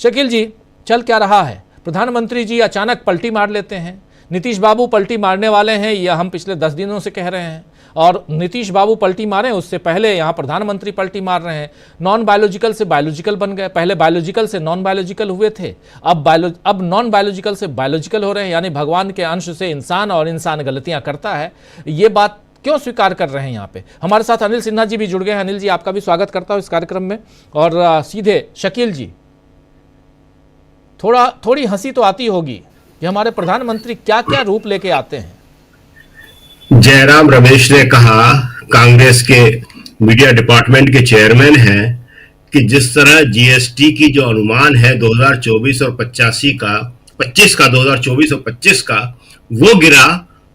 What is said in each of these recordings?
शकील जी, चल क्या रहा है? प्रधानमंत्री जी अचानक पलटी मार लेते हैं, नीतीश बाबू पलटी मारने वाले हैं, यह हम पिछले 10 दिनों से कह रहे हैं, और नीतीश बाबू पलटी मारे उससे पहले यहाँ प्रधानमंत्री पलटी मार रहे हैं। नॉन बायोलॉजिकल से बायोलॉजिकल बन गए, पहले बायोलॉजिकल से नॉन बायोलॉजिकल हुए थे, अब नॉन बायोलॉजिकल से बायोलॉजिकल हो रहे हैं, यानी भगवान के अंश से इंसान, और इंसान गलतियां करता है। ये बात क्यों स्वीकार कर रहे हैं? यहाँ पे हमारे साथ अनिल सिन्हा जी भी जुड़ गए हैं। अनिल जी, आपका भी स्वागत करता हूँ इस कार्यक्रम में। और सीधे शकील जी, थोड़ी हंसी तो आती होगी कि हमारे प्रधानमंत्री क्या क्या रूप लेके आते हैं। जयराम रमेश ने कहा, कांग्रेस के मीडिया डिपार्टमेंट के चेयरमैन हैं, कि जिस तरह जीएसटी की जो अनुमान है 2024 और 25 का 2024 और 25 का वो गिरा,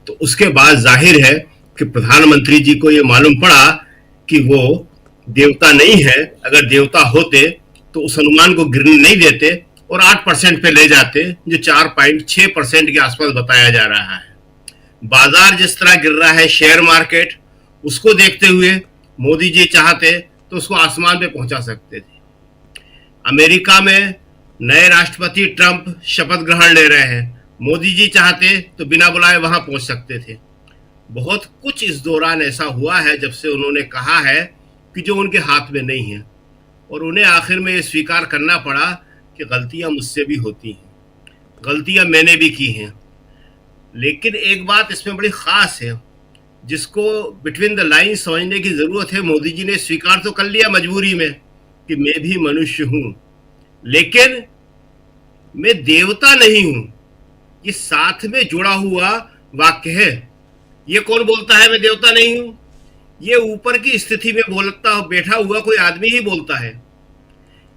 तो उसके बाद जाहिर है कि प्रधानमंत्री जी को ये मालूम पड़ा कि वो देवता नहीं है। अगर देवता होते तो उस अनुमान को गिरने नहीं देते और 8% पे ले जाते, जो 4.6% के आसपास बताया जा रहा है। बाजार जिस तरह गिर रहा है, शेयर मार्केट, उसको देखते हुए मोदी जी चाहते तो उसको आसमान पे पहुंचा सकते थे। अमेरिका में नए राष्ट्रपति ट्रंप शपथ ग्रहण ले रहे हैं, मोदी जी चाहते तो बिना बुलाए वहां पहुंच सकते थे। बहुत कुछ इस दौरान ऐसा हुआ है जब से उन्होंने कहा है कि जो उनके हाथ में नहीं है, और उन्हें आखिर में ये स्वीकार करना पड़ा कि गलतियां मुझसे भी होती हैं, गलतियां मैंने भी की हैं। लेकिन एक बात इसमें बड़ी खास है, जिसको बिटवीन द लाइन समझने की जरूरत है। मोदी जी ने स्वीकार तो कर लिया मजबूरी में कि मैं भी मनुष्य हूं, लेकिन मैं देवता नहीं हूं। ये साथ में जुड़ा हुआ वाक्य है। ये कौन बोलता है मैं देवता नहीं हूं? ये ऊपर की स्थिति में बोलता बैठा हुआ कोई आदमी ही बोलता है।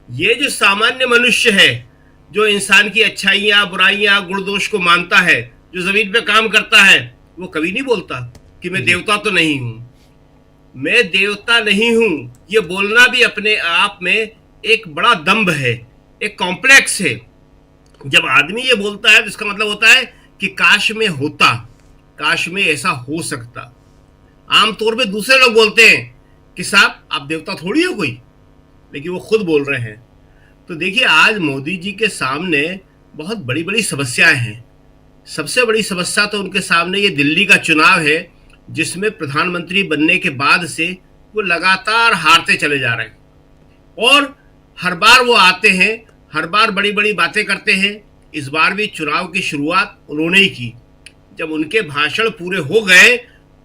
ये जो सामान्य मनुष्य है, जो इंसान की अच्छाइयां, बुराइयां, गुण दोष को मानता है, जो जमीन पे काम करता है, वो कभी नहीं बोलता कि मैं देवता तो नहीं हूं। मैं देवता नहीं हूं, ये बोलना भी अपने आप में एक बड़ा दंभ है, एक कॉम्प्लेक्स है। जब आदमी ये बोलता है तो इसका मतलब होता है कि काश में होता, काश में ऐसा हो सकता। आमतौर पे दूसरे लोग बोलते हैं कि साहब आप देवता थोड़ी हो कोई, लेकिन वो खुद बोल रहे हैं। तो देखिए, आज मोदी जी के सामने बहुत बड़ी बड़ी समस्याएं हैं। सबसे बड़ी समस्या तो उनके सामने ये दिल्ली का चुनाव है, जिसमें प्रधानमंत्री बनने के बाद से वो लगातार हारते चले जा रहे हैं, और हर बार वो आते हैं, हर बार बड़ी बड़ी बातें करते हैं। इस बार भी चुनाव की शुरुआत उन्होंने ही की। जब उनके भाषण पूरे हो गए,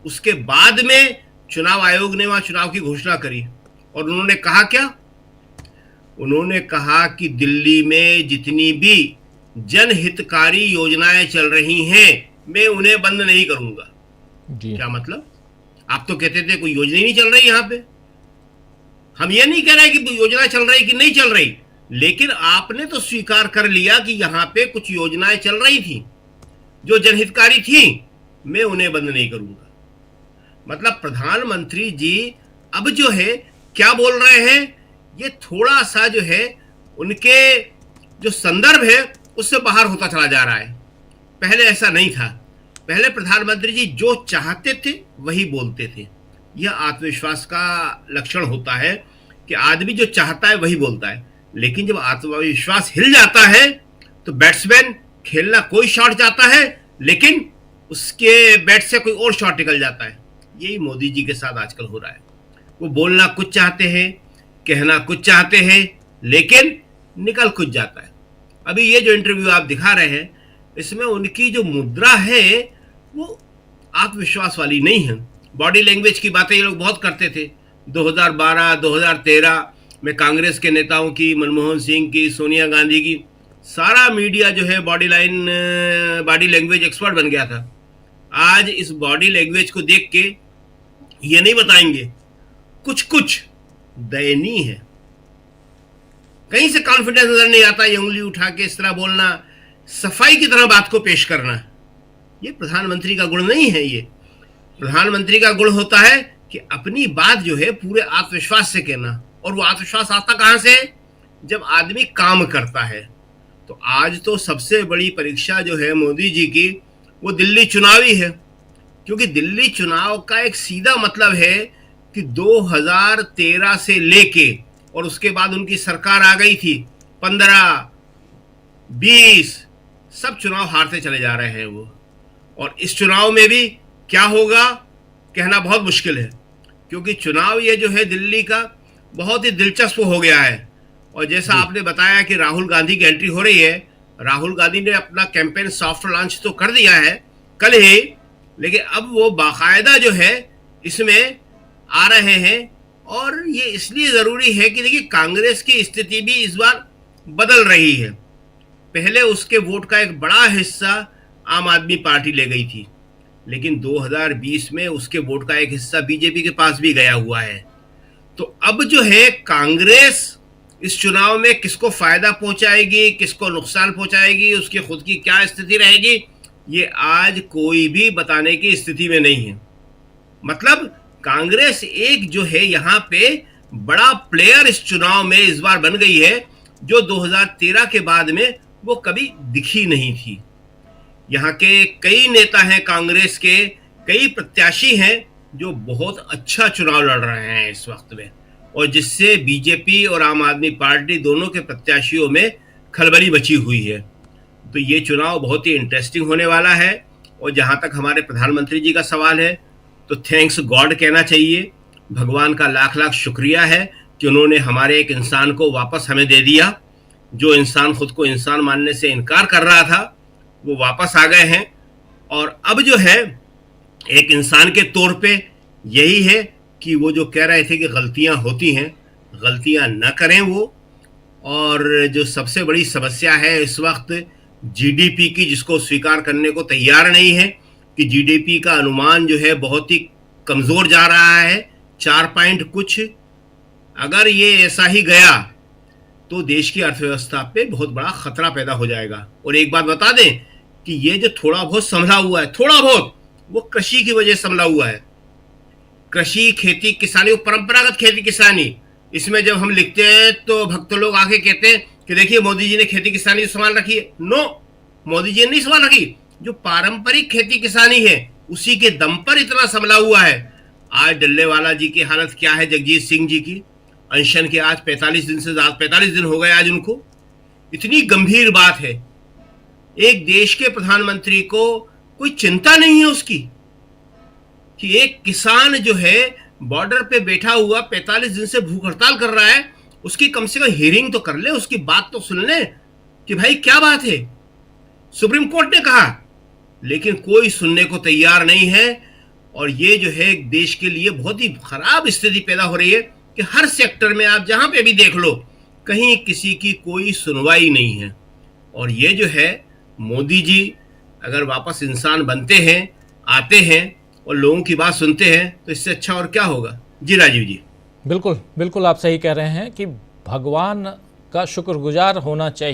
उसके बाद में चुनाव आयोग ने वहां चुनाव की घोषणा करी, और उन्होंने कहा क्या? उन्होंने कहा कि दिल्ली में जितनी भी जनहितकारी योजनाएं चल रही हैं, मैं उन्हें बंद नहीं करूंगा। क्या मतलब? आप तो कहते थे कोई योजना ही नहीं चल रही। यहां पे हम ये नहीं कह रहे कि योजना चल रही कि नहीं चल रही, लेकिन आपने तो स्वीकार कर लिया कि यहां पे कुछ योजनाएं चल रही थी जो जनहितकारी थी, मैं उन्हें बंद नहीं करूंगा। मतलब प्रधानमंत्री जी अब जो है क्या बोल रहे हैं, ये थोड़ा सा जो है उनके जो संदर्भ है उससे बाहर होता चला जा रहा है। पहले ऐसा नहीं था। पहले प्रधानमंत्री जी जो चाहते थे वही बोलते थे। यह आत्मविश्वास का लक्षण होता है कि आदमी जो चाहता है वही बोलता है। लेकिन जब आत्मविश्वास हिल जाता है तो बैट्समैन खेलना कोई शॉट चाहता है, लेकिन उसके बैट से कोई और शॉट निकल जाता है। यही मोदी जी के साथ आजकल हो रहा है। वो बोलना कुछ चाहते हैं, कहना कुछ चाहते हैं, लेकिन निकल कुछ जाता है। अभी ये जो इंटरव्यू आप दिखा रहे हैं, इसमें उनकी जो मुद्रा है वो आत्मविश्वास वाली नहीं है। बॉडी लैंग्वेज की बातें ये लोग बहुत करते थे। 2012, 2013 में कांग्रेस के नेताओं की, मनमोहन सिंह की, सोनिया गांधी की, सारा मीडिया जो है बॉडी लैंग्वेज एक्सपर्ट बन गया था। आज इस बॉडी लैंग्वेज को देख के ये नहीं बताएंगे, कुछ कुछ दयनीय है। कहीं से कॉन्फिडेंस नजर नहीं आता। ये उंगली उठा के इस तरह बोलना, सफाई की तरह बात को पेश करना, ये प्रधानमंत्री का गुण नहीं है। ये प्रधानमंत्री का गुण होता है कि अपनी बात जो है पूरे आत्मविश्वास से कहना। और वो आत्मविश्वास आता कहां से? जब आदमी काम करता है। तो आज तो सबसे बड़ी परीक्षा जो है मोदी जी की, वो दिल्ली चुनावी है। क्योंकि दिल्ली चुनाव का एक सीधा मतलब है कि 2013 से लेके, और उसके बाद उनकी सरकार आ गई थी 15, 20 सब चुनाव हारते चले जा रहे हैं वो। और इस चुनाव में भी क्या होगा कहना बहुत मुश्किल है, क्योंकि चुनाव ये जो है दिल्ली का बहुत ही दिलचस्प हो गया है। और जैसा आपने बताया कि राहुल गांधी की एंट्री हो रही है, राहुल गांधी ने अपना कैंपेन सॉफ्ट लॉन्च तो कर दिया है कल ही, लेकिन अब वो बाकायदा जो है इसमें आ रहे हैं। और ये इसलिए ज़रूरी है कि देखिए कांग्रेस की स्थिति भी इस बार बदल रही है। पहले उसके वोट का एक बड़ा हिस्सा आम आदमी पार्टी ले गई थी, लेकिन 2020 में उसके वोट का एक हिस्सा बीजेपी के पास भी गया हुआ है। तो अब जो है कांग्रेस इस चुनाव में किसको फायदा पहुंचाएगी, किसको नुकसान पहुंचाएगी, उसकी खुद की क्या स्थिति रहेगी, ये आज कोई भी बताने की स्थिति में नहीं है। मतलब कांग्रेस एक जो है यहाँ पे बड़ा प्लेयर इस चुनाव में इस बार बन गई है, जो 2013 के बाद में वो कभी दिखी नहीं थी। यहाँ के कई नेता हैं कांग्रेस के, कई प्रत्याशी हैं जो बहुत अच्छा चुनाव लड़ रहे हैं इस वक्त में, और जिससे बीजेपी और आम आदमी पार्टी दोनों के प्रत्याशियों में खलबली मची हुई है। तो ये चुनाव बहुत ही इंटरेस्टिंग होने वाला है। और जहाँ तक हमारे प्रधानमंत्री जी का सवाल है, तो थैंक्स गॉड कहना चाहिए, भगवान का लाख लाख शुक्रिया है कि उन्होंने हमारे एक इंसान को वापस हमें दे दिया। जो इंसान खुद को इंसान मानने से इनकार कर रहा था वो वापस आ गए हैं। और अब जो है एक इंसान के तौर पे यही है कि वो जो कह रहे थे कि गलतियां होती हैं, गलतियां न करें वो। और जो सबसे बड़ी समस्या है इस वक्त जीडीपी की, जिसको स्वीकार करने को तैयार नहीं है कि जीडीपी का अनुमान जो है बहुत ही कमज़ोर जा रहा है, 4 पॉइंट कुछ। अगर ये ऐसा ही गया तो देश की अर्थव्यवस्था पे बहुत बड़ा खतरा पैदा हो जाएगा। और एक बात बता दें कि ये जो थोड़ा बहुत संभला हुआ है, थोड़ा बहुत, वो कृषि की वजह से संभला हुआ है। कृषि, खेती किसानी, परंपरागत खेती किसानी, इसमें जब हम लिखते हैं तो भक्त लोग आके कहते हैं कि देखिए मोदी जी ने खेती किसानी संभाल रखी है। नो, मोदी जी ने नहीं संभाल रखी। जो पारंपरिक खेती किसानी है उसी के दम पर इतना संभला हुआ है। आज डल्लेवाला जी की हालत क्या है, जगजीत सिंह जी की अनशन के आज 45 दिन से ज्यादा, 45 दिन हो गए आज उनको। इतनी गंभीर बात है, एक देश के प्रधानमंत्री को कोई चिंता नहीं है उसकी कि एक किसान जो है बॉर्डर पे बैठा हुआ 45 दिन से भूख हड़ताल कर रहा है, उसकी कम से कम हियरिंग तो कर ले, उसकी बात तो सुन ले कि भाई क्या बात है। सुप्रीम कोर्ट ने कहा, लेकिन कोई सुनने को तैयार नहीं है। और ये जो है देश के लिए बहुत ही खराब स्थिति पैदा हो रही है कि हर सेक्टर में आप जहां पे भी देख लो, कहीं किसी की कोई सुनवाई नहीं है। और ये जो है मोदी जी अगर वापस इंसान बनते हैं, आते हैं और लोगों की बात सुनते हैं, तो इससे अच्छा और क्या होगा। जी राजीव जी। बिल्कुल बिल्कुल, आप सही कह रहे हैं कि भगवान का शुक्रगुजार होना चाहिए।